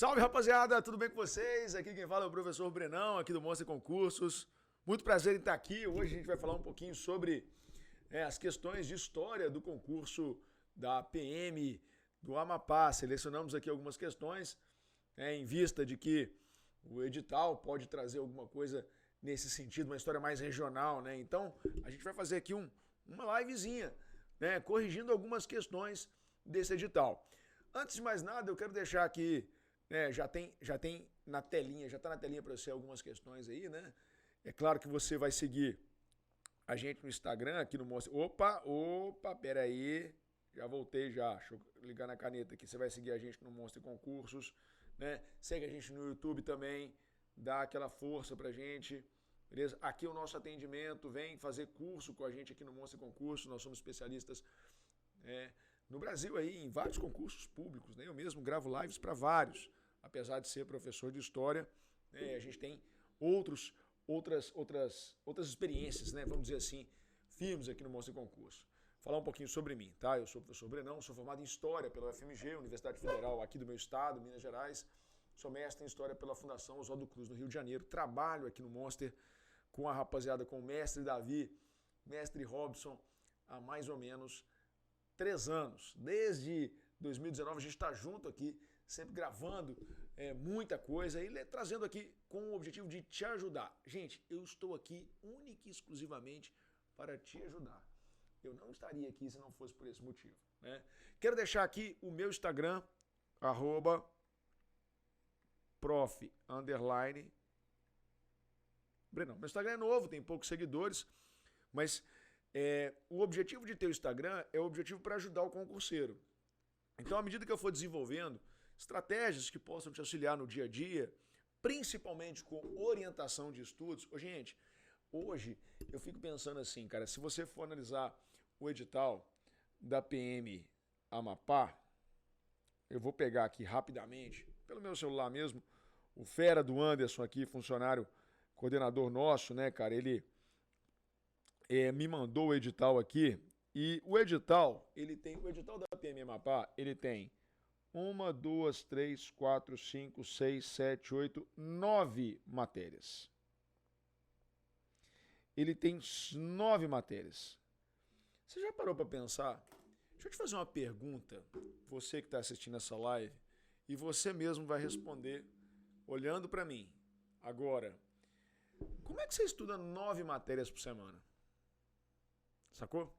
Salve, rapaziada, tudo bem com vocês? Aqui quem fala é o professor Brenão, aqui do Monster Concursos. Muito prazer em estar aqui. Hoje a gente vai falar um pouquinho sobre as questões de história do concurso da PM do Amapá. Selecionamos aqui algumas questões em vista de que o edital pode trazer alguma coisa nesse sentido, uma história mais regional, né? Então, a gente vai fazer aqui uma livezinha, né, corrigindo algumas questões desse edital. Antes de mais nada, eu quero deixar aqui, né, já tem na telinha, já está na telinha para você algumas questões aí, né? É claro que você vai seguir a gente no Instagram, aqui no Monster. Opa, peraí, já voltei já, deixa eu ligar na caneta aqui. Você vai seguir a gente no Monster Concursos, né? Segue a gente no YouTube também, dá aquela força pra gente, beleza? Aqui é o nosso atendimento, vem fazer curso com a gente aqui no Monster Concursos, nós somos especialistas no Brasil aí em vários concursos públicos, né? Eu mesmo gravo lives para vários, apesar de ser professor de história, né? A gente tem outras experiências, né? Vamos dizer assim, firmes aqui no Monster Concurso. Falar um pouquinho sobre mim, tá? Eu sou o professor Brenão, sou formado em História pela UFMG, Universidade Federal aqui do meu estado, Minas Gerais. Sou mestre em História pela Fundação Oswaldo Cruz, no Rio de Janeiro. Trabalho aqui no Monster com a rapaziada, com o mestre Davi, mestre Robson, há mais ou menos 3 anos. Desde 2019 a gente está junto aqui, sempre gravando muita coisa e trazendo aqui com o objetivo de te ajudar. Gente, eu estou aqui única e exclusivamente para te ajudar. Eu não estaria aqui se não fosse por esse motivo, né? Quero deixar aqui o meu Instagram, @prof_Brenão. Meu Instagram é novo, tem poucos seguidores, mas o objetivo de ter o Instagram é o objetivo para ajudar o concurseiro. Então, à medida que eu for desenvolvendo estratégias que possam te auxiliar no dia a dia, principalmente com orientação de estudos, gente, hoje eu fico pensando assim, cara, se você for analisar o edital da PM Amapá, eu vou pegar aqui rapidamente, pelo meu celular mesmo, o fera do Anderson aqui, funcionário, coordenador nosso, né, cara, ele me mandou o edital aqui, e o edital da PM Amapá, ele tem 1, 2, 3, 4, 5, 6, 7, 8, 9 matérias. Ele tem 9 matérias. Você já parou para pensar? Deixa eu te fazer uma pergunta, você que está assistindo essa live, e você mesmo vai responder olhando para mim. Agora, como é que você estuda 9 matérias por semana? Sacou?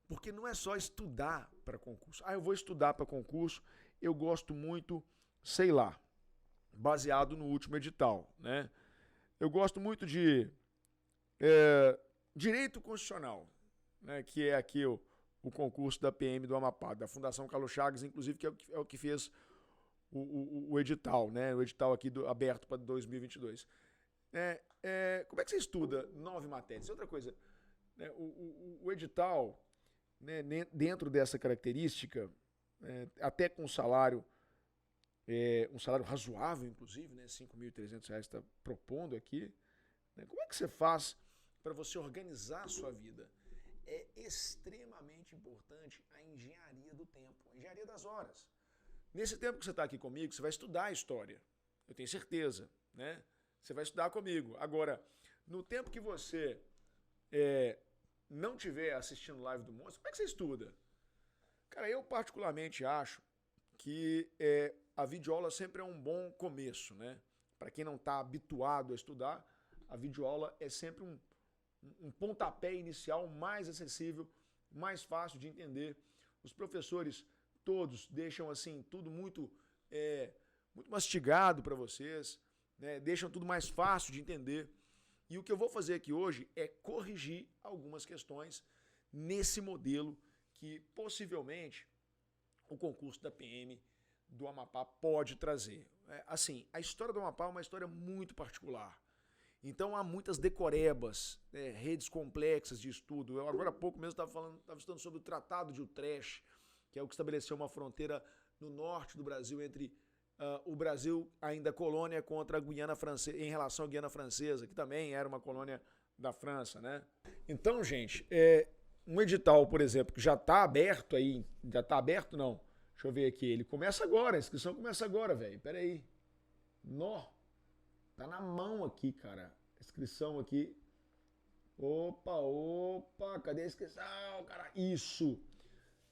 Porque não é só estudar para concurso. Eu vou estudar para concurso, eu gosto muito, sei lá, baseado no último edital, né? Eu gosto muito de Direito Constitucional, né? Que é aqui o concurso da PM do Amapá, da Fundação Carlos Chagas, inclusive, que é o que fez o edital, né? O edital aqui aberto para 2022. Como é que você estuda 9 matérias? Outra coisa, né? O edital, né, dentro dessa característica, até com um salário razoável, inclusive, né, R$5.300 está propondo aqui, né? Como é que você faz para você organizar a sua vida? É extremamente importante a engenharia do tempo, a engenharia das horas. Nesse tempo que você está aqui comigo, você vai estudar a história, eu tenho certeza, né? Você vai estudar comigo. Agora, no tempo que você não estiver assistindo live do Monstro, como é que você estuda? Cara, eu particularmente acho que a videoaula sempre é um bom começo, né? Para quem não está habituado a estudar, a videoaula é sempre um pontapé inicial mais acessível, mais fácil de entender. Os professores todos deixam assim tudo muito mastigado para vocês, né? Deixam tudo mais fácil de entender. E o que eu vou fazer aqui hoje é corrigir algumas questões nesse modelo que possivelmente o concurso da PM do Amapá pode trazer. Assim, a história do Amapá é uma história muito particular. Então há muitas decorebas, redes complexas de estudo. Eu agora há pouco mesmo estava estudando sobre o Tratado de Utrecht, que é o que estabeleceu uma fronteira no norte do Brasil entre o Brasil ainda colônia contra a Guiana Francesa, em relação à Guiana Francesa, que também era uma colônia da França, né? Então, gente, um edital, por exemplo, que já está aberto aí, já está aberto não, Deixa eu ver aqui. Ele começa agora. A inscrição começa agora, velho. Pera aí. Nó. Tá na mão aqui, cara. Inscrição aqui. Opa. Cadê a inscrição, cara? Isso.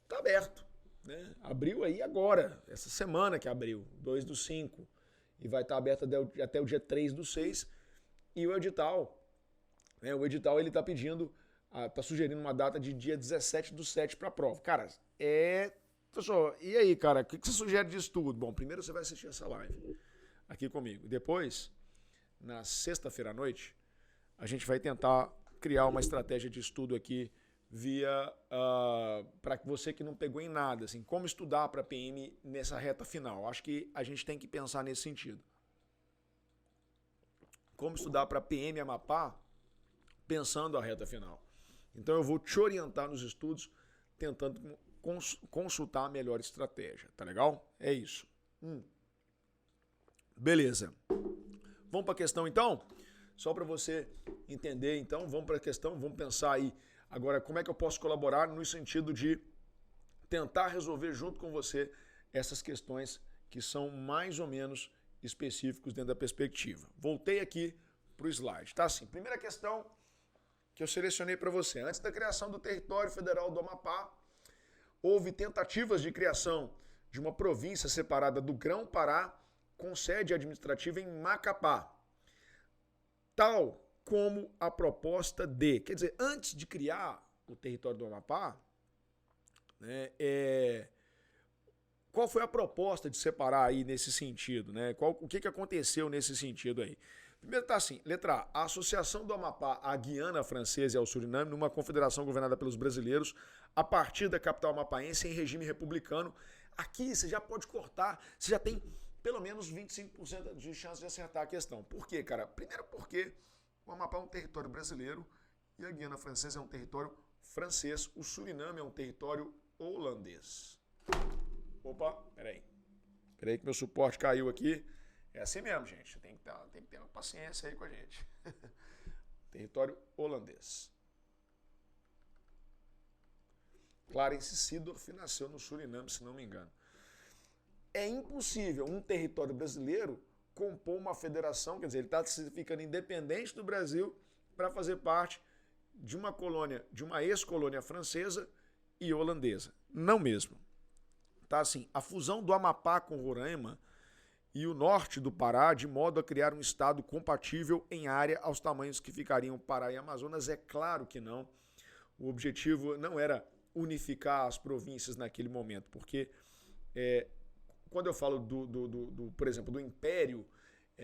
Tá aberto. Né? Abriu aí agora. Essa semana que abriu. 2/5. E vai estar aberto até o dia 3/6. E o edital. Né? O edital ele tá pedindo. Tá sugerindo uma data de dia 17/7 para a prova. Cara, Pessoal, e aí, cara? O que você sugere de estudo? Bom, primeiro você vai assistir essa live aqui comigo. Depois, na sexta-feira à noite, a gente vai tentar criar uma estratégia de estudo aqui via para você que não pegou em nada, assim, como estudar para PM nessa reta final. Acho que a gente tem que pensar nesse sentido. Como estudar para PM Amapá pensando a reta final. Então eu vou te orientar nos estudos tentando consultar a melhor estratégia, tá legal? É isso. Beleza. Vamos para a questão então? Só para você entender então, vamos para a questão, vamos pensar aí agora como é que eu posso colaborar no sentido de tentar resolver junto com você essas questões que são mais ou menos específicos dentro da perspectiva. Voltei aqui para o slide, tá assim, primeira questão que eu selecionei para você. Antes da criação do território federal do Amapá, houve tentativas de criação de uma província separada do Grão-Pará com sede administrativa em Macapá, tal como a proposta de... Quer dizer, antes de criar o território do Amapá, né, qual foi a proposta de separar aí nesse sentido? Né? O que aconteceu nesse sentido aí? Primeiro está assim, letra A, a associação do Amapá à Guiana Francesa e ao Suriname numa confederação governada pelos brasileiros a partir da capital amapaense em regime republicano. Aqui você já pode cortar, você já tem pelo menos 25% de chance de acertar a questão. Por quê, cara? Primeiro porque o Amapá é um território brasileiro e a Guiana Francesa é um território francês, o Suriname é um território holandês. Opa, peraí que meu suporte caiu aqui. É assim mesmo, gente. Tem que ter uma paciência aí com a gente. Território holandês. Clarence Seedorf nasceu no Suriname, se não me engano. É impossível um território brasileiro compor uma federação, quer dizer, ele está ficando independente do Brasil para fazer parte de uma colônia, de uma ex-colônia francesa e holandesa. Não mesmo. Tá assim, a fusão do Amapá com Roraima e o norte do Pará, de modo a criar um estado compatível em área aos tamanhos que ficariam Pará e Amazonas, é claro que não. O objetivo não era unificar as províncias naquele momento, porque quando eu falo por exemplo, do império,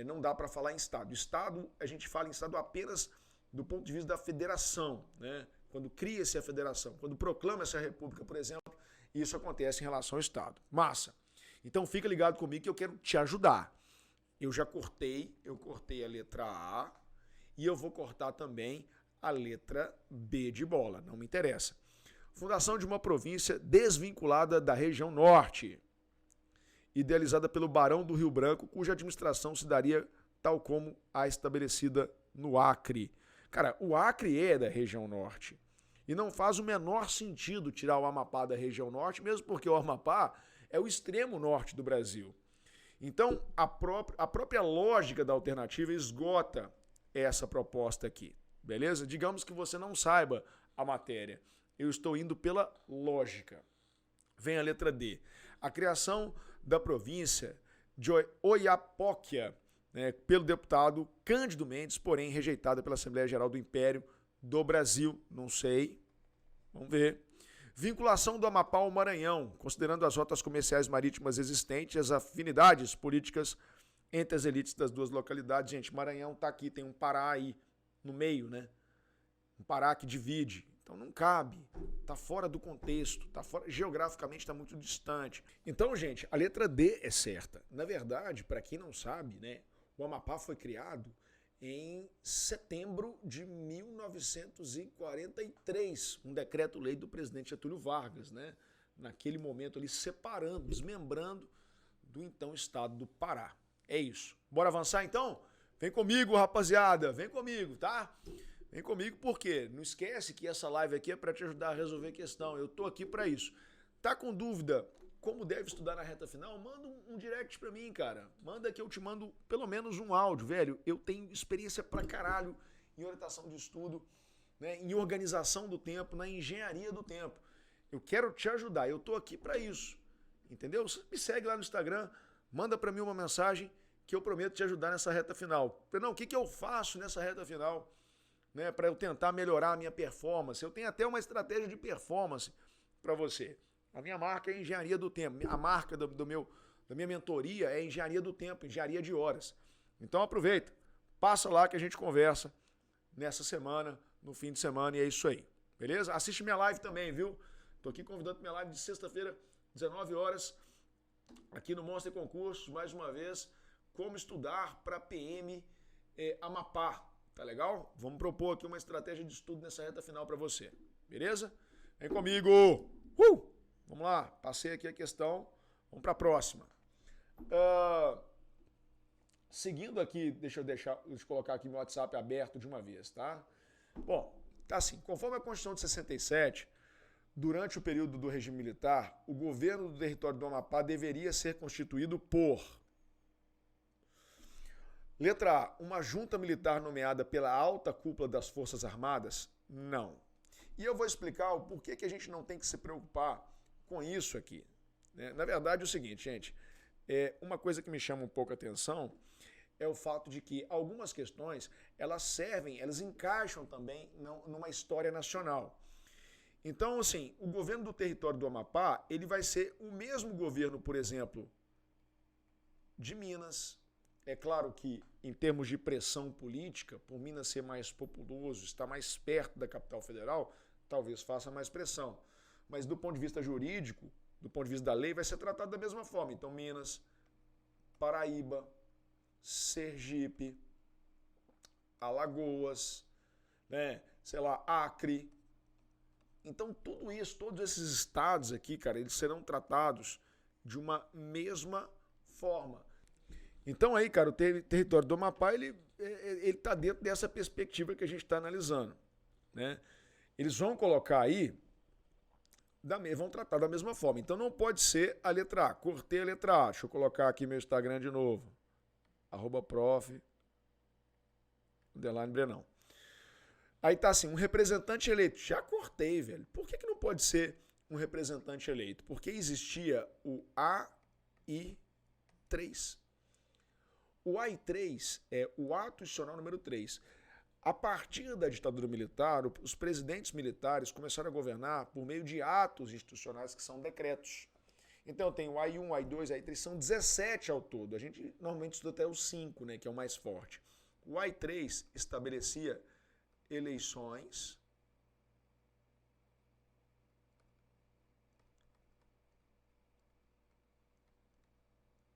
não dá para falar em estado. Estado, a gente fala em estado apenas do ponto de vista da federação, né? Quando cria-se a federação, quando proclama-se a república, por exemplo, isso acontece em relação ao estado. Massa! Então fica ligado comigo que eu quero te ajudar. Eu cortei a letra A e eu vou cortar também a letra B de bola, não me interessa. Fundação de uma província desvinculada da região norte, idealizada pelo Barão do Rio Branco, cuja administração se daria tal como a estabelecida no Acre. Cara, o Acre é da região norte e não faz o menor sentido tirar o Amapá da região norte, mesmo porque o Amapá é o extremo norte do Brasil. Então, a própria lógica da alternativa esgota essa proposta aqui, beleza? Digamos que você não saiba a matéria. Eu estou indo pela lógica. Vem a letra D. A criação da província de Oiapoquia, né, pelo deputado Cândido Mendes, porém rejeitada pela Assembleia Geral do Império do Brasil. Não sei. Vamos ver. Vinculação do Amapá ao Maranhão, considerando as rotas comerciais marítimas existentes, as afinidades políticas entre as elites das duas localidades. Gente, Maranhão está aqui, tem um Pará aí no meio, né? Um Pará que divide. Então não cabe, está fora do contexto, geograficamente está muito distante. Então, gente, a letra D é certa. Na verdade, para quem não sabe, né, o Amapá foi criado em setembro de 1943, um decreto-lei do presidente Getúlio Vargas, né? Naquele momento ali separando, desmembrando do então estado do Pará. É isso. Bora avançar então? Vem comigo, rapaziada, vem comigo, tá? Vem comigo porque não esquece que essa live aqui é para te ajudar a resolver a questão. Eu tô aqui para isso. Tá com dúvida como deve estudar na reta final, manda um direct pra mim, cara. Manda que eu te mando pelo menos um áudio, velho. Eu tenho experiência pra caralho em orientação de estudo, né, em organização do tempo, na engenharia do tempo. Eu quero te ajudar, eu tô aqui pra isso. Entendeu? Você me segue lá no Instagram, manda pra mim uma mensagem que eu prometo te ajudar nessa reta final. Não, o que eu faço nessa reta final, né, para eu tentar melhorar a minha performance? Eu tenho até uma estratégia de performance para você. A minha marca é Engenharia do Tempo. A marca da minha mentoria é Engenharia do Tempo, Engenharia de Horas. Então aproveita, passa lá que a gente conversa nessa semana, no fim de semana, e é isso aí. Beleza? Assiste minha live também, viu? Tô aqui convidando minha live de sexta-feira, 19 horas, aqui no Monster Concursos, mais uma vez, como estudar para PM Amapá. Tá legal? Vamos propor aqui uma estratégia de estudo nessa reta final para você. Beleza? Vem comigo! Vamos lá, passei aqui a questão, vamos para a próxima. Seguindo aqui, deixa eu colocar aqui meu WhatsApp aberto de uma vez, tá? Bom, tá assim, conforme a Constituição de 67, durante o período do regime militar, o governo do território do Amapá deveria ser constituído por... Letra A, uma junta militar nomeada pela alta cúpula das Forças Armadas? Não. E eu vou explicar o porquê que a gente não tem que se preocupar com isso aqui. Na verdade, é o seguinte, gente, uma coisa que me chama um pouco a atenção é o fato de que algumas questões, elas encaixam também numa história nacional. Então, assim, o governo do território do Amapá, ele vai ser o mesmo governo, por exemplo, de Minas. É claro que, em termos de pressão política, por Minas ser mais populoso, estar mais perto da capital federal, talvez faça mais pressão. Mas do ponto de vista jurídico, do ponto de vista da lei, vai ser tratado da mesma forma. Então, Minas, Paraíba, Sergipe, Alagoas, né, sei lá, Acre. Então, tudo isso, todos esses estados aqui, cara, eles serão tratados de uma mesma forma. Então aí, cara, o território do Amapá, ele tá dentro dessa perspectiva que a gente está analisando, né? Eles vão colocar aí, vão tratar da mesma forma. Então não pode ser a letra A. Cortei a letra A. Deixa eu colocar aqui meu Instagram de novo. @prof_Brenão. Aí tá assim, um representante eleito. Já cortei, velho. Por que não pode ser um representante eleito? Porque existia o AI3. O AI3 é o ato institucional número 3. A partir da ditadura militar, os presidentes militares começaram a governar por meio de atos institucionais que são decretos. Então tem o AI1, AI2, AI3, são 17 ao todo. A gente normalmente estuda até os 5, né, que é o mais forte. O AI3 estabelecia eleições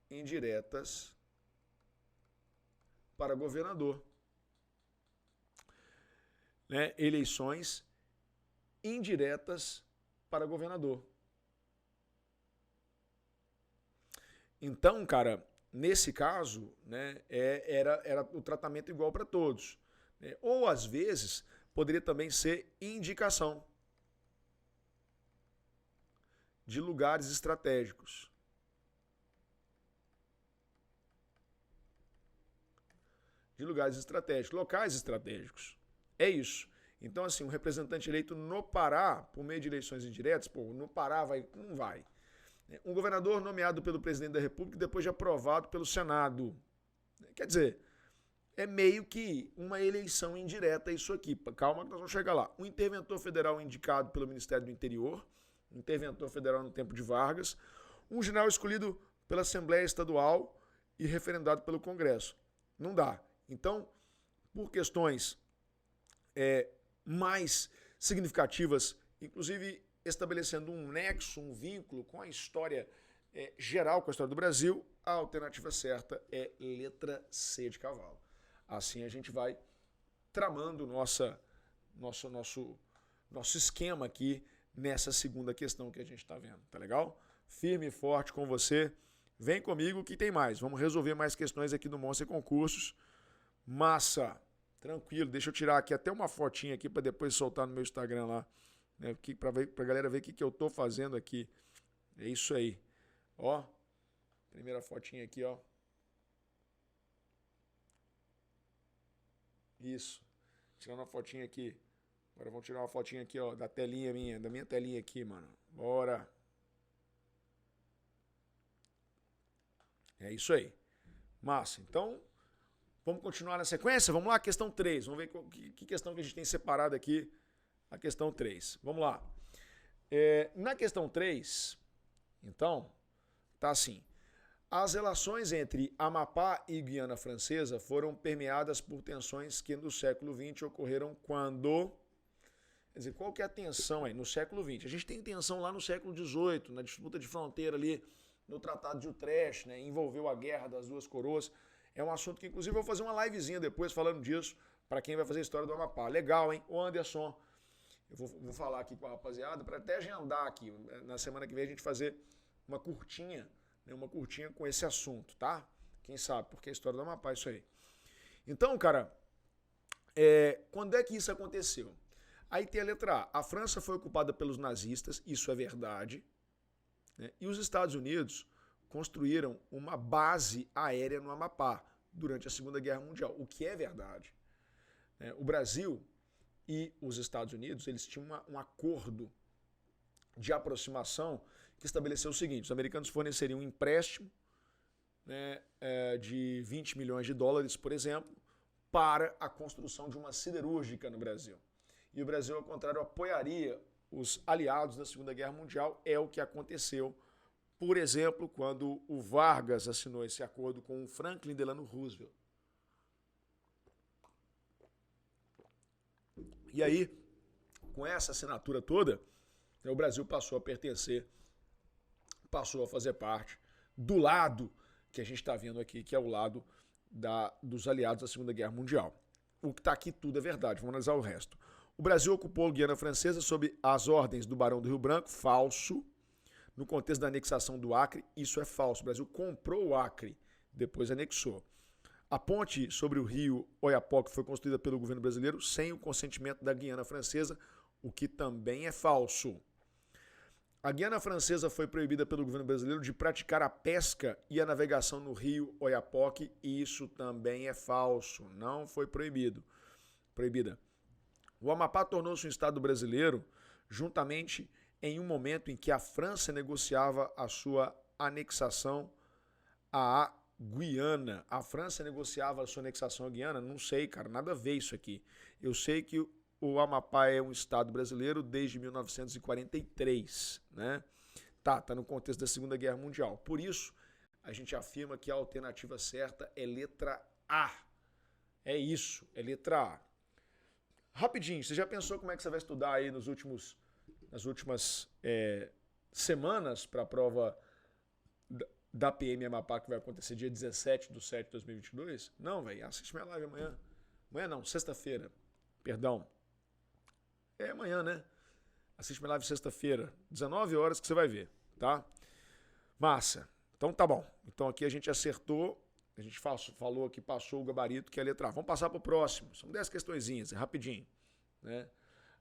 indiretas para governador. Né? Eleições indiretas para governador. Então, cara, nesse caso, né, era o tratamento igual para todos. Né? Ou, às vezes, poderia também ser indicação de lugares estratégicos. De lugares estratégicos, locais estratégicos. É isso. Então, assim, um representante eleito no Pará, por meio de eleições indiretas, no Pará não vai. Um governador nomeado pelo presidente da República depois de aprovado pelo Senado. Quer dizer, é meio que uma eleição indireta isso aqui. Calma que nós vamos chegar lá. Um interventor federal indicado pelo Ministério do Interior, um interventor federal no tempo de Vargas, um general escolhido pela Assembleia Estadual e referendado pelo Congresso. Não dá. Então, por questões mais significativas, inclusive estabelecendo um nexo, um vínculo com a história geral, com a história do Brasil, a alternativa certa é letra C de cavalo. Assim a gente vai tramando nosso esquema aqui nessa segunda questão que a gente está vendo, tá legal? Firme e forte com você. Vem comigo que tem mais. Vamos resolver mais questões aqui no Monster Concursos. Massa! Tranquilo, deixa eu tirar aqui até uma fotinha aqui para depois soltar no meu Instagram lá, né, para a galera ver o que eu tô fazendo aqui. É isso aí. Ó, primeira fotinha aqui, ó. Isso. Tirando uma fotinha aqui. Agora vamos tirar uma fotinha aqui, ó, da telinha minha, da minha telinha aqui, mano. Bora. É isso aí. Massa. Então, vamos continuar na sequência? Vamos lá, questão 3. Vamos ver que questão que a gente tem separado aqui. A questão 3. Vamos lá. Na questão 3, então, tá assim. As relações entre Amapá e Guiana Francesa foram permeadas por tensões que no século XX ocorreram quando... Quer dizer, qual que é a tensão aí no século XX? A gente tem tensão lá no século XVIII, na disputa de fronteira ali, no Tratado de Utrecht, né? Envolveu a Guerra das Duas Coroas. É um assunto que, inclusive, eu vou fazer uma livezinha depois falando disso, para quem vai fazer a história do Amapá. Legal, hein? Ô Anderson, eu vou falar aqui com a rapaziada, para até agendar aqui, na semana que vem a gente fazer uma curtinha com esse assunto, tá? Quem sabe, porque a história do Amapá é isso aí. Então, cara, quando é que isso aconteceu? Aí tem a letra A. A França foi ocupada pelos nazistas, isso é verdade, né? E os Estados Unidos construíram uma base aérea no Amapá durante a Segunda Guerra Mundial, o que é verdade. O Brasil e os Estados Unidos, eles tinham um acordo de aproximação que estabeleceu o seguinte: os americanos forneceriam um empréstimo, né, de 20 milhões de dólares, por exemplo, para a construção de uma siderúrgica no Brasil. E o Brasil, ao contrário, apoiaria os aliados da Segunda Guerra Mundial. É o que aconteceu, por exemplo, quando o Vargas assinou esse acordo com o Franklin Delano Roosevelt. E aí, com essa assinatura toda, o Brasil passou a pertencer, passou a fazer parte do lado que a gente está vendo aqui, que é o lado dos aliados da Segunda Guerra Mundial. O que está aqui tudo é verdade, vamos analisar o resto. O Brasil ocupou a Guiana Francesa sob as ordens do Barão do Rio Branco, falso. No contexto da anexação do Acre, isso é falso. O Brasil comprou o Acre, depois anexou. A ponte sobre o rio Oiapoque foi construída pelo governo brasileiro sem o consentimento da Guiana Francesa, o que também é falso. A Guiana Francesa foi proibida pelo governo brasileiro de praticar a pesca e a navegação no rio Oiapoque, e isso também é falso. Não foi proibida. O Amapá tornou-se um estado brasileiro juntamente em um momento em que a França negociava a sua anexação à Guiana. A França negociava a sua anexação à Guiana? Não sei, cara, nada a ver isso aqui. Eu sei que o Amapá é um estado brasileiro desde 1943, né? Tá no contexto da Segunda Guerra Mundial. Por isso, a gente afirma que a alternativa certa é letra A. É isso, é letra A. Rapidinho, você já pensou como é que você vai estudar aí nas últimas semanas para a prova da PM Amapá, que vai acontecer dia 17/7/2022? Não, velho, assiste minha live amanhã. Amanhã não, sexta-feira. Perdão. É amanhã, né? Assiste minha live sexta-feira, 19 horas que você vai ver, tá? Massa. Então tá bom. Então aqui a gente acertou. A gente falou que passou o gabarito, que é a letra A. Vamos passar para o próximo. São 10 questõezinhas, é rapidinho, né?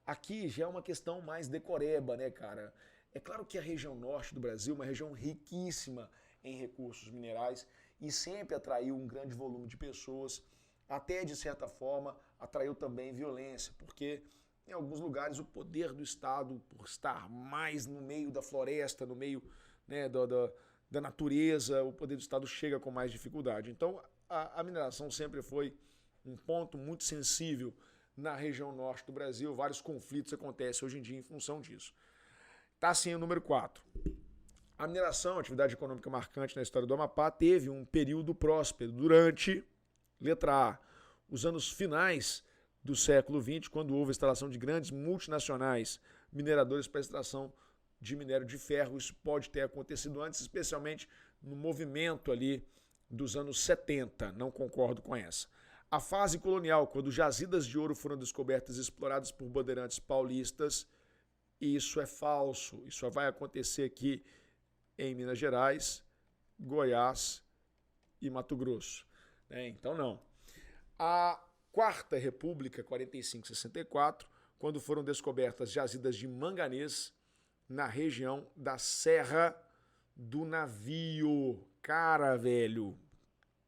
Aqui já é uma questão mais decoreba, né, cara? É claro que a região norte do Brasil é uma região riquíssima em recursos minerais e sempre atraiu um grande volume de pessoas, até de certa forma atraiu também violência, porque em alguns lugares o poder do Estado, por estar mais no meio da floresta, no meio, né, da natureza, o poder do Estado chega com mais dificuldade. Então, a mineração sempre foi um ponto muito sensível na região norte do Brasil. Vários conflitos acontecem hoje em dia em função disso. Tá assim o número 4. A mineração, atividade econômica marcante na história do Amapá, teve um período próspero durante, letra A, os anos finais do século XX, quando houve a instalação de grandes multinacionais mineradores para a extração de minério de ferro. Isso pode ter acontecido antes, especialmente no movimento ali dos anos 70. Não concordo com essa. A fase colonial, quando jazidas de ouro foram descobertas e exploradas por bandeirantes paulistas, isso é falso. Isso só vai acontecer aqui em Minas Gerais, Goiás e Mato Grosso. Então não. A Quarta República, 45-64, quando foram descobertas jazidas de manganês na região da Serra do navio. Cara, velho,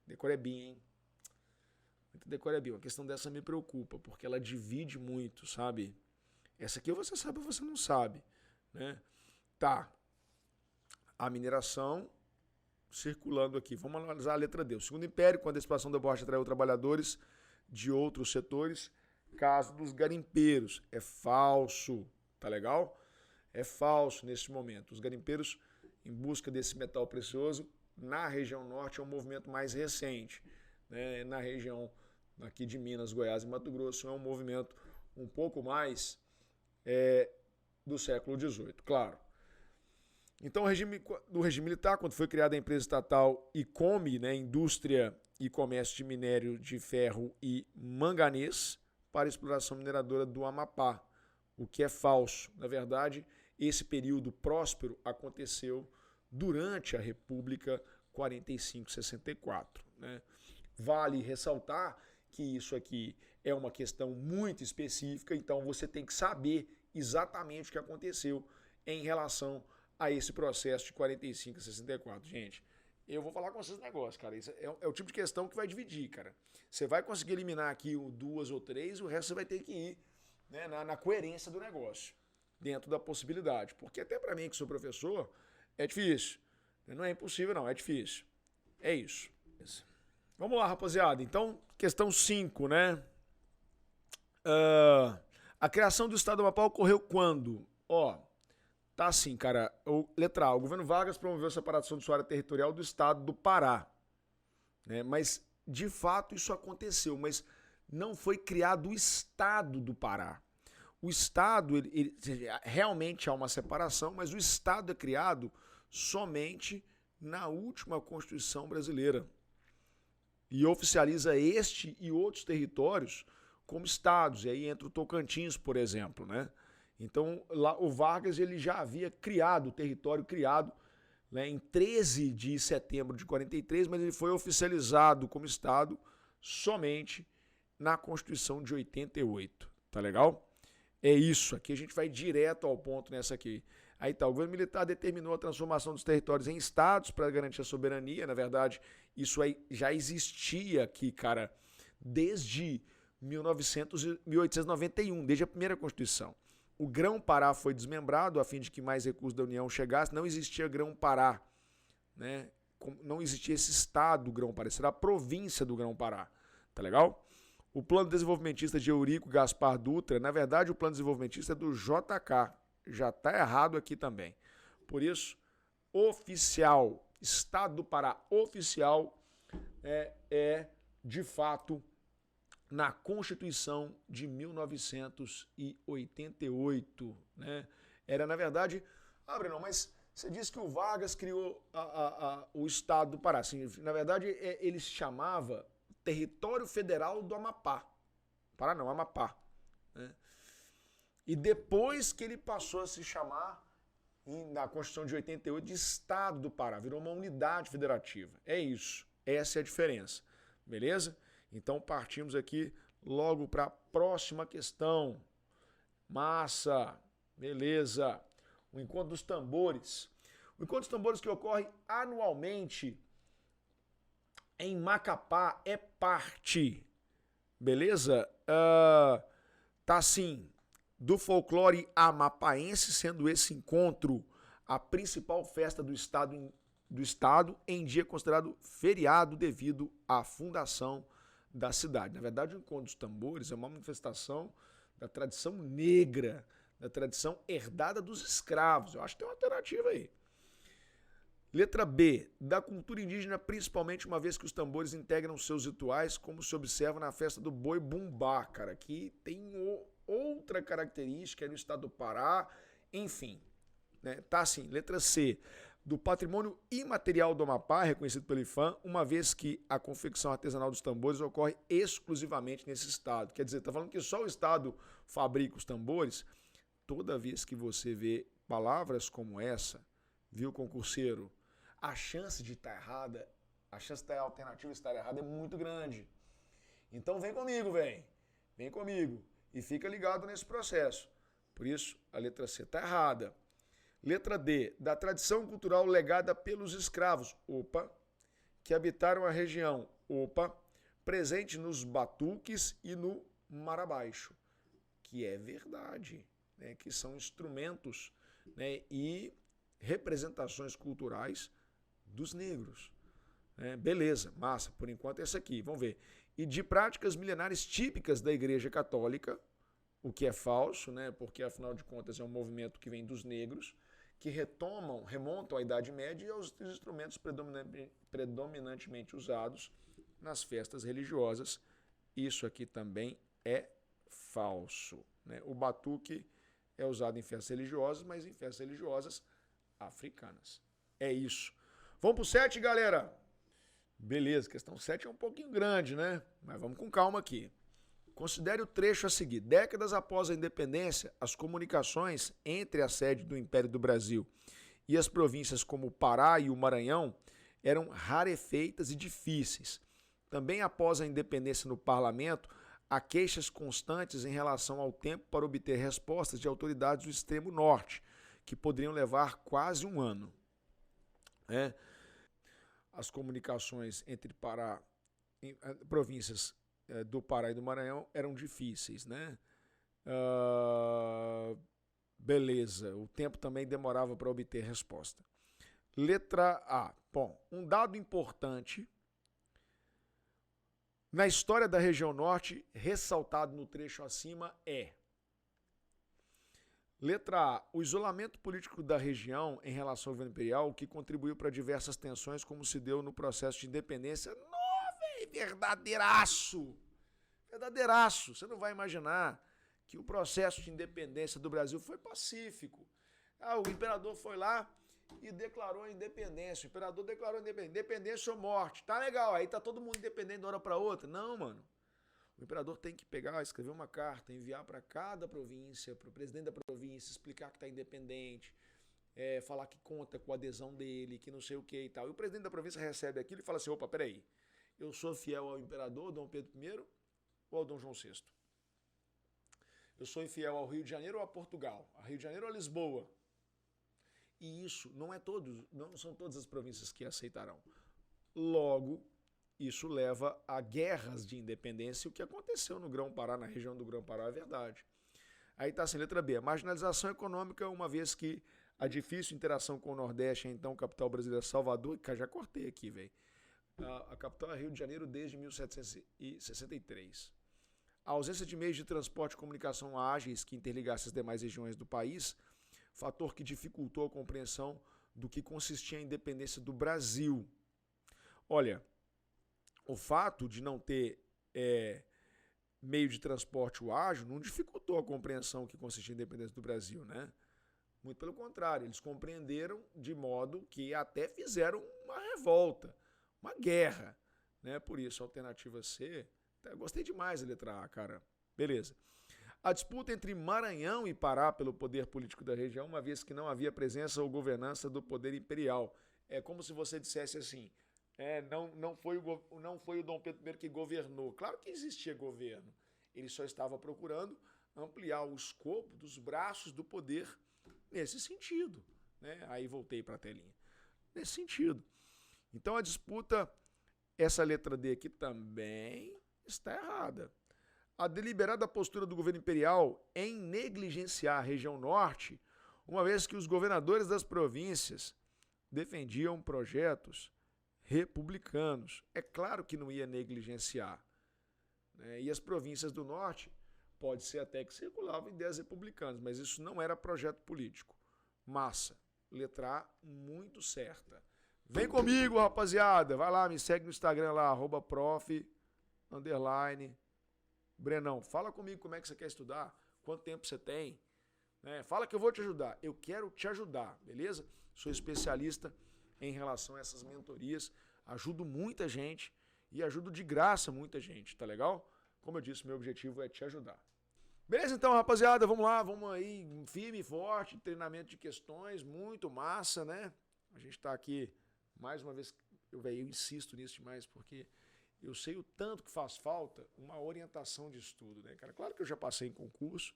decorebinha, hein? Muito decorebinha. A questão dessa me preocupa, porque ela divide muito, sabe? Essa aqui você sabe ou você não sabe, né? Tá. A mineração circulando aqui. Vamos analisar a letra D. O Segundo Império, quando a expansão da borracha atraiu trabalhadores de outros setores, caso dos garimpeiros. É falso, tá legal? É falso nesse momento. Os garimpeiros, em busca desse metal precioso, na região norte é um movimento mais recente, né? Na região aqui de Minas, Goiás e Mato Grosso é um movimento um pouco mais do século XVIII, claro. Então, do regime militar, quando foi criada a empresa estatal ICOME, né, Indústria e Comércio de Minério de Ferro e Manganês, para exploração mineradora do Amapá, o que é falso. Na verdade, esse período próspero aconteceu durante a República 45-64. Né? Vale ressaltar que isso aqui é uma questão muito específica, então você tem que saber exatamente o que aconteceu em relação a esse processo de 45 a 64. Gente, eu vou falar com vocês um negócio, cara. Isso é o tipo de questão que vai dividir, cara. Você vai conseguir eliminar aqui duas ou três, o resto você vai ter que ir, né, na coerência do negócio, dentro da possibilidade. Porque até para mim, que sou professor, é difícil. Não é impossível, não. É difícil. É isso. Vamos lá, rapaziada. Então, questão 5, né? A criação do Estado do Amapá ocorreu quando? Tá assim, cara. Letra A. O governo Vargas promoveu a separação de sua área territorial do Estado do Pará. Né? Mas, de fato, isso aconteceu. Mas não foi criado o Estado do Pará. O Estado, realmente há uma separação, mas o Estado é criado somente na última Constituição brasileira. E oficializa este e outros territórios como estados. E aí entra o Tocantins, por exemplo, né? Então, lá o Vargas ele já havia criado, o território criado, né, em 13 de setembro de 43, mas ele foi oficializado como estado somente na Constituição de 88. Tá legal? É isso. Aqui a gente vai direto ao ponto nessa aqui. Aí tá, o governo militar determinou a transformação dos territórios em estados para garantir a soberania. Na verdade, isso aí já existia aqui, cara, desde 1891, desde a primeira Constituição. O Grão-Pará foi desmembrado a fim de que mais recursos da União chegassem. Não existia Grão-Pará, né? Não existia esse estado do Grão-Pará, isso era a província do Grão-Pará. Tá legal? O plano desenvolvimentista de Eurico Gaspar Dutra, na verdade o plano desenvolvimentista é do JK. Já está errado aqui também. Por isso, oficial, Estado do Pará oficial é de fato na Constituição de 1988. Né? Era, na verdade... Breno, mas você disse que o Vargas criou o Estado do Pará. Assim, na verdade, ele se chamava Território Federal do Amapá. Pará não, Amapá. Né? E depois que ele passou a se chamar, na Constituição de 88, de Estado do Pará. Virou uma unidade federativa. É isso. Essa é a diferença. Beleza? Então partimos aqui logo para a próxima questão. Massa. Beleza. O Encontro dos Tambores. O Encontro dos Tambores que ocorre anualmente em Macapá é parte. Beleza? Tá assim... do folclore amapaense, sendo esse encontro a principal festa do estado em dia considerado feriado devido à fundação da cidade. Na verdade, o Encontro dos Tambores é uma manifestação da tradição negra, da tradição herdada dos escravos. Eu acho que tem uma alternativa aí. Letra B, da cultura indígena, principalmente uma vez que os tambores integram seus rituais, como se observa na festa do Boi Bumbá, cara, que tem outra característica no estado do Pará, enfim. Né? Tá assim, letra C, do patrimônio imaterial do Amapá, reconhecido pelo IFAM, uma vez que a confecção artesanal dos tambores ocorre exclusivamente nesse estado. Quer dizer, tá falando que só o estado fabrica os tambores? Toda vez que você vê palavras como essa, viu, concurseiro, a chance de estar errada, a chance da alternativa estar errada é muito grande. Então vem comigo, vem comigo e fica ligado nesse processo. Por isso, a letra C está errada. Letra D, da tradição cultural legada pelos escravos, opa, que habitaram a região, opa, presente nos batuques e no marabaixo, que é verdade, né, que são instrumentos, né, e representações culturais dos negros. Beleza, massa, por enquanto é essa aqui, vamos ver. E de práticas milenares típicas da Igreja Católica, o que é falso, né, porque afinal de contas é um movimento que vem dos negros, que remontam à Idade Média e aos instrumentos predominantemente usados nas festas religiosas. Isso aqui também é falso, né? O batuque é usado em festas religiosas, mas em festas religiosas africanas. É isso. Vamos pro 7, galera? Beleza, questão 7 é um pouquinho grande, né? Mas vamos com calma aqui. Considere o trecho a seguir. Décadas após a independência, as comunicações entre a sede do Império do Brasil e as províncias como o Pará e o Maranhão eram rarefeitas e difíceis. Também após a independência no parlamento, há queixas constantes em relação ao tempo para obter respostas de autoridades do extremo norte, que poderiam levar quase um ano. As comunicações entre províncias do Pará e do Maranhão eram difíceis, né? Beleza, o tempo também demorava para obter resposta. Letra A. Bom, um dado importante na história da região norte, ressaltado no trecho acima, é: letra A. O isolamento político da região em relação ao governo imperial, o que contribuiu para diversas tensões, como se deu no processo de independência. Verdadeiraço! Verdadeiraço! Você não vai imaginar que o processo de independência do Brasil foi pacífico. O imperador foi lá e declarou a independência. O imperador declarou a independência ou morte. Tá legal, aí tá todo mundo independente de uma hora para outra. Não, mano. O imperador tem que pegar, escrever uma carta, enviar para cada província, para o presidente da província, explicar que está independente, falar que conta com a adesão dele, que não sei o que e tal. E o presidente da província recebe aquilo e fala assim: opa, peraí, eu sou fiel ao imperador Dom Pedro I ou ao Dom João VI? Eu sou infiel ao Rio de Janeiro ou a Portugal? A Rio de Janeiro ou a Lisboa? E isso não são todas as províncias que aceitarão. Logo, isso leva a guerras de independência. O que aconteceu no Grão-Pará, na região do Grão-Pará, é verdade. Aí está assim, letra B. A marginalização econômica, uma vez que a difícil interação com o Nordeste, a então capital brasileira Salvador, que já cortei aqui, velho. A capital é Rio de Janeiro desde 1763. A ausência de meios de transporte e comunicação ágeis que interligassem as demais regiões do país, fator que dificultou a compreensão do que consistia a independência do Brasil. Olha, o fato de não ter meio de transporte ágil não dificultou a compreensão que consistia a independência do Brasil, né? Muito pelo contrário, eles compreenderam de modo que até fizeram uma revolta, uma guerra, né? Por isso, a alternativa C, gostei demais da letra A, cara. Beleza. A disputa entre Maranhão e Pará pelo poder político da região, uma vez que não havia presença ou governança do poder imperial. É como se você dissesse assim: não foi o Dom Pedro I que governou. Claro que existia governo. Ele só estava procurando ampliar o escopo dos braços do poder nesse sentido, né? Aí voltei para a telinha. Nesse sentido. Então a disputa, essa letra D aqui também está errada. A deliberada postura do governo imperial em negligenciar a região norte, uma vez que os governadores das províncias defendiam projetos republicanos. É claro que não ia negligenciar, né? E as províncias do norte, pode ser até que circulavam ideias republicanas, mas isso não era projeto político. Massa. Letra A, muito certa. Vem comigo, rapaziada. Vai lá, me segue no Instagram lá, @prof_Brenão. Fala comigo como é que você quer estudar, quanto tempo você tem, né? Fala que eu vou te ajudar. Eu quero te ajudar, beleza? Sou especialista em relação a essas mentorias. Ajudo muita gente e ajudo de graça muita gente, tá legal? Como eu disse, meu objetivo é te ajudar. Beleza, então, rapaziada, vamos lá, vamos aí, firme e forte, treinamento de questões, muito massa, né? A gente tá aqui, mais uma vez, eu insisto nisso demais, porque eu sei o tanto que faz falta uma orientação de estudo, né, cara? Claro que eu já passei em concurso,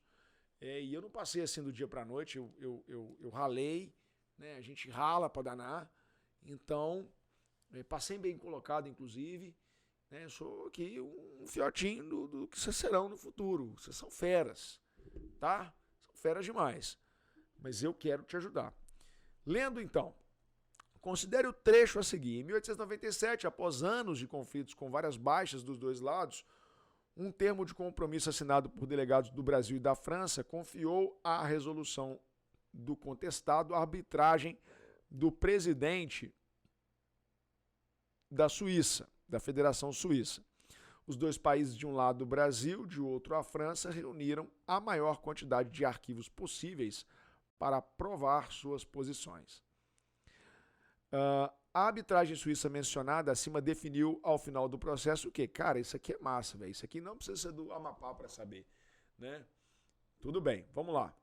E eu não passei assim do dia para a noite, eu ralei, né? A gente rala para danar. Então, passei bem colocado, inclusive. Né? Eu sou aqui um fiotinho do que vocês serão no futuro. Vocês são feras, tá? São feras demais. Mas eu quero te ajudar. Lendo então. Considere o trecho a seguir. Em 1897, após anos de conflitos com várias baixas dos dois lados, um termo de compromisso assinado por delegados do Brasil e da França confiou à resolução do contestado a arbitragem do presidente da Suíça, da Federação Suíça. Os dois países, de um lado o Brasil, de outro a França, reuniram a maior quantidade de arquivos possíveis para provar suas posições. A arbitragem suíça mencionada acima definiu ao final do processo o quê? Cara, isso aqui é massa, velho. Isso aqui não precisa ser do Amapá para saber, né? Tudo bem, vamos lá.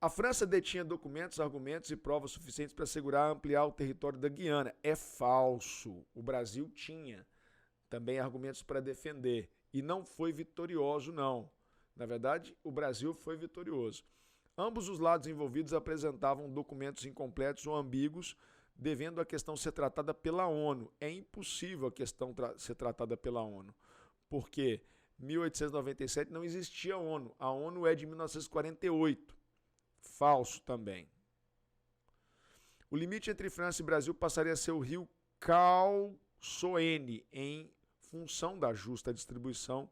A França detinha documentos, argumentos e provas suficientes para assegurar ampliar o território da Guiana. É falso. O Brasil tinha também argumentos para defender e não foi vitorioso, não. Na verdade, o Brasil foi vitorioso. Ambos os lados envolvidos apresentavam documentos incompletos ou ambíguos, devendo a questão ser tratada pela ONU. É impossível a questão ser tratada pela ONU, porque em 1897 não existia a ONU. A ONU é de 1948. Falso também. O limite entre França e Brasil passaria a ser o rio Calçoene, em função da justa distribuição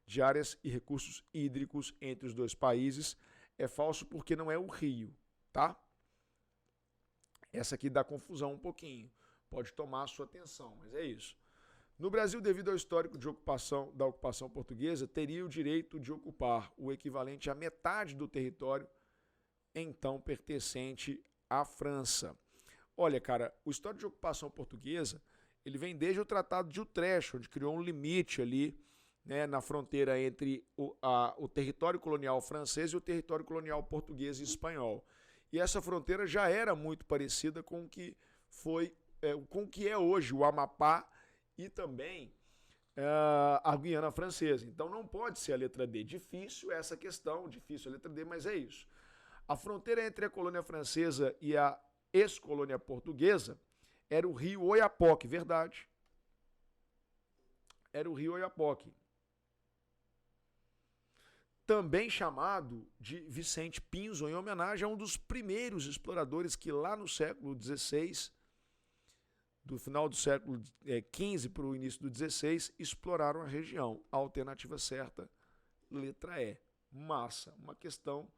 de áreas e recursos hídricos entre os dois países. É falso porque não é o rio, tá? Essa aqui dá confusão um pouquinho. Pode tomar a sua atenção, mas é isso. No Brasil, devido ao histórico de da ocupação portuguesa, teria o direito de ocupar o equivalente à metade do território então pertencente à França. Olha, cara, o histórico de ocupação portuguesa, ele vem desde o Tratado de Utrecht, onde criou um limite ali, né, na fronteira entre o território colonial francês e o território colonial português e espanhol. E essa fronteira já era muito parecida com o que com o que é hoje o Amapá e também a Guiana Francesa. Então não pode ser a letra D. Difícil essa questão, difícil a letra D, mas é isso. A fronteira entre a colônia francesa e a ex-colônia portuguesa era o rio Oiapoque, verdade. Era o rio Oiapoque. Também chamado de Vicente Pinzo, em homenagem a um dos primeiros exploradores que lá no século XVI, do final do século XV para o início do XVI, exploraram a região. A alternativa certa, letra E. Massa. Uma questão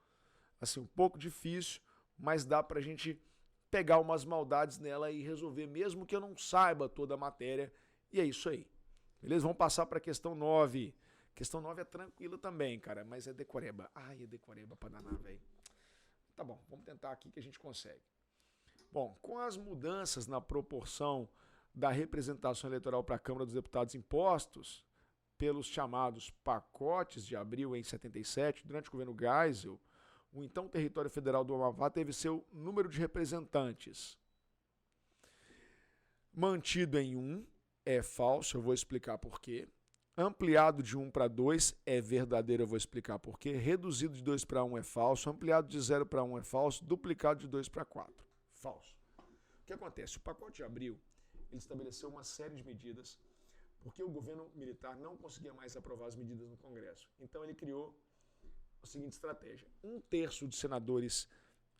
assim, um pouco difícil, mas dá para a gente pegar umas maldades nela e resolver, mesmo que eu não saiba toda a matéria. E é isso aí. Beleza? Vamos passar para a questão 9. Questão 9 é tranquila também, cara, mas é decoreba. Ai, é decoreba pra danar, velho. Tá bom, vamos tentar aqui que a gente consegue. Bom, com as mudanças na proporção da representação eleitoral para a Câmara dos Deputados impostos pelos chamados pacotes de abril em 77, durante o governo Geisel, o então território federal do Amapá teve seu número de representantes mantido em 1, é falso, eu vou explicar por quê. Ampliado de 1 para 2 é verdadeiro, eu vou explicar por quê. Reduzido de 2 para 1 é falso. Ampliado de 0 para 1 é falso. Duplicado de 2 para 4. Falso. O que acontece? O pacote de abril, ele estabeleceu uma série de medidas, porque o governo militar não conseguia mais aprovar as medidas no Congresso. Então ele criou a seguinte estratégia. 1/3 de senadores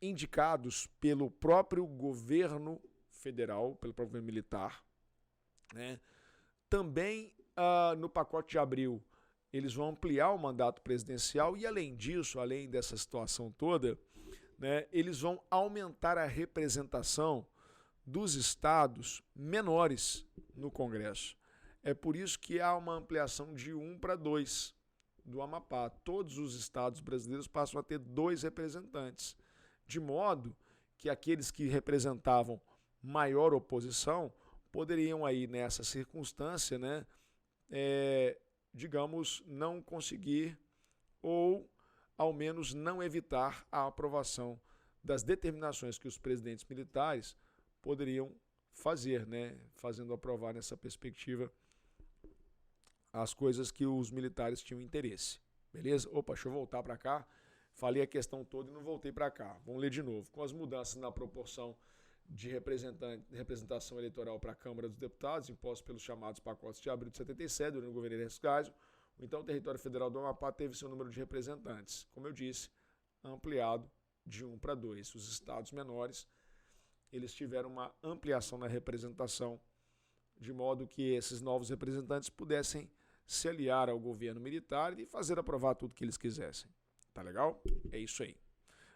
indicados pelo próprio governo federal, pelo próprio governo militar, né? Também no pacote de abril, eles vão ampliar o mandato presidencial e, além disso, além dessa situação toda, né, eles vão aumentar a representação dos estados menores no Congresso. É por isso que há uma ampliação de 1 para 2 do Amapá. Todos os estados brasileiros passam a ter 2 representantes, de modo que aqueles que representavam maior oposição poderiam aí, nessa circunstância, né, digamos, não conseguir ou, ao menos, não evitar a aprovação das determinações que os presidentes militares poderiam fazer, né, fazendo aprovar nessa perspectiva as coisas que os militares tinham interesse. Beleza? Opa, deixa eu voltar para cá. Falei a questão toda e não voltei para cá. Vamos ler de novo. Com as mudanças na proporção de representação eleitoral para a Câmara dos Deputados, impostos pelos chamados pacotes de abril de 77, durante o governo Ernesto Geisel, então o território federal do Amapá teve seu número de representantes, como eu disse, ampliado de 1 para 2. Os estados menores, eles tiveram uma ampliação na representação, de modo que esses novos representantes pudessem se aliar ao governo militar e fazer aprovar tudo que eles quisessem. Tá legal? É isso aí.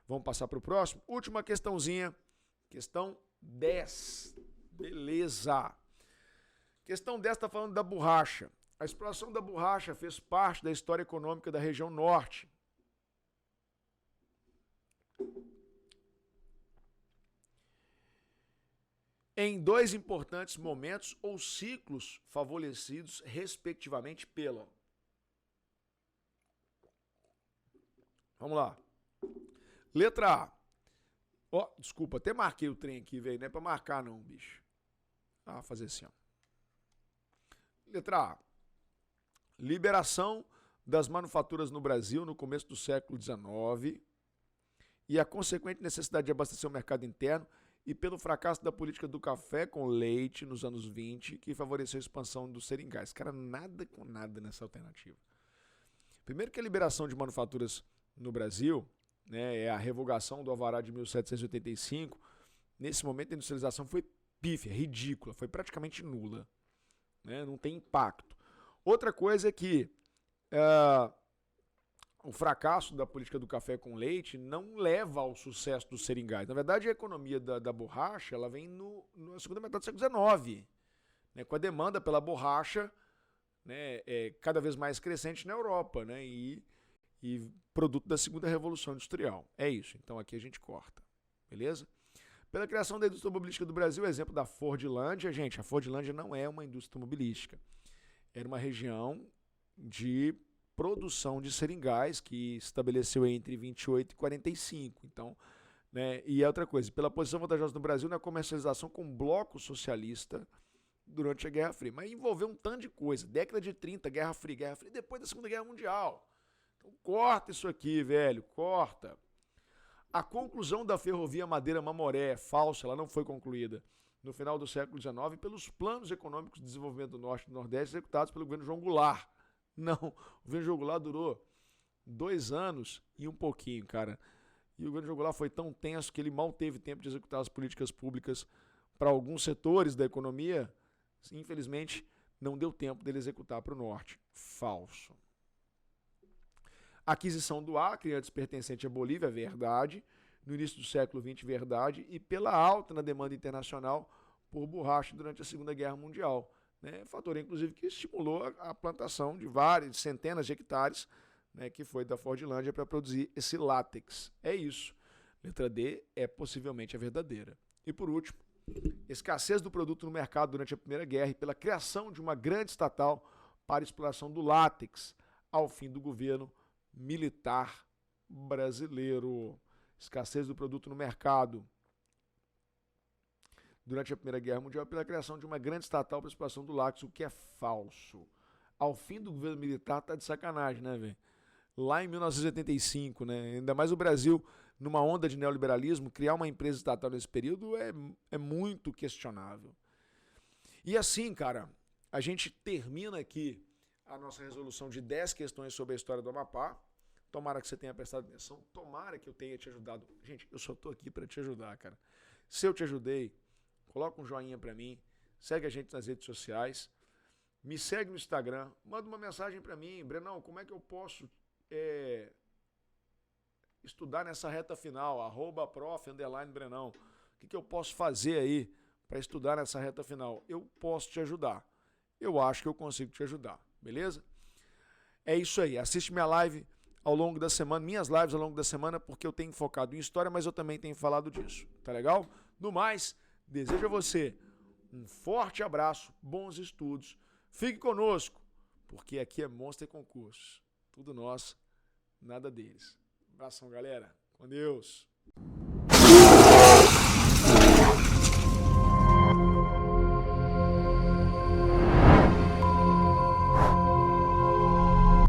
Vamos passar para o próximo? Última questãozinha. Questão 10. Beleza. Questão 10 está falando da borracha. A exploração da borracha fez parte da história econômica da região norte. Em 2 importantes momentos ou ciclos favorecidos, respectivamente, pela... Vamos lá. Letra A. Ó, desculpa, até marquei o trem aqui, velho. Não é pra marcar, não, bicho. Ah, fazer assim, ó. Letra A. Liberação das manufaturas no Brasil no começo do século XIX e a consequente necessidade de abastecer o mercado interno e pelo fracasso da política do café com leite nos anos 20, que favoreceu a expansão dos seringais. Cara, nada com nada nessa alternativa. Primeiro que a liberação de manufaturas no Brasil, né, é a revogação do alvará de 1785. Nesse momento a industrialização foi pífia, ridícula, foi praticamente nula, né, não tem impacto. Outra coisa é que o fracasso da política do café com leite não leva ao sucesso dos seringais. Na verdade, a economia da borracha ela vem na segunda metade do século XIX, né, com a demanda pela borracha, né, cada vez mais crescente na Europa, né, e produto da segunda revolução industrial. É isso. Então aqui a gente corta. Beleza? Pela criação da indústria automobilística do Brasil, exemplo da Fordlândia. Gente, a Fordlândia não é uma indústria automobilística. Era uma região de produção de seringais que estabeleceu entre 28 e 45. Então, né, e é outra coisa, pela posição vantajosa do Brasil na comercialização com o bloco socialista durante a Guerra Fria. Mas envolveu um tanto de coisa. Década de 30, Guerra Fria depois da Segunda Guerra Mundial. Então, corta isso aqui, velho, corta. A conclusão da ferrovia Madeira-Mamoré é falsa, ela não foi concluída no final do século XIX pelos planos econômicos de desenvolvimento do Norte e do Nordeste executados pelo governo João Goulart. Não, o governo João Goulart durou 2 anos e um pouquinho, cara. E o governo João Goulart foi tão tenso que ele mal teve tempo de executar as políticas públicas para alguns setores da economia. Infelizmente, não deu tempo dele executar para o Norte. Falso. Aquisição do Acre, antes pertencente à Bolívia, verdade. No início do século XX, verdade. E pela alta na demanda internacional por borracha durante a Segunda Guerra Mundial. Né? Fator, inclusive, que estimulou a plantação de centenas de hectares, né, que foi da Fordlândia para produzir esse látex. É isso. Letra D é possivelmente a verdadeira. E por último, escassez do produto no mercado durante a Primeira Guerra e pela criação de uma grande estatal para exploração do látex ao fim do governo militar brasileiro. Escassez do produto no mercado durante a Primeira Guerra Mundial pela criação de uma grande estatal para a exploração do látex, o que é falso. Ao fim do governo militar tá de sacanagem, né, velho? Lá em 1985, né? Ainda mais o Brasil, numa onda de neoliberalismo, criar uma empresa estatal nesse período é muito questionável. E assim, cara, a gente termina aqui a nossa resolução de 10 questões sobre a história do Amapá. Tomara que você tenha prestado atenção, tomara que eu tenha te ajudado. Gente, eu só tô aqui para te ajudar, cara. Se eu te ajudei, coloca um joinha para mim, segue a gente nas redes sociais, me segue no Instagram, manda uma mensagem para mim. Brenão, como é que eu posso estudar nessa reta final? @prof_Brenão. O que eu posso fazer aí para estudar nessa reta final? Eu posso te ajudar. Eu acho que eu consigo te ajudar, beleza? É isso aí, assiste minha live ao longo da semana, minhas lives ao longo da semana, porque eu tenho focado em história, mas eu também tenho falado disso, tá legal? No mais, desejo a você um forte abraço, bons estudos, fique conosco, porque aqui é Monster Concursos, tudo nosso, nada deles. Abração, galera, com Deus!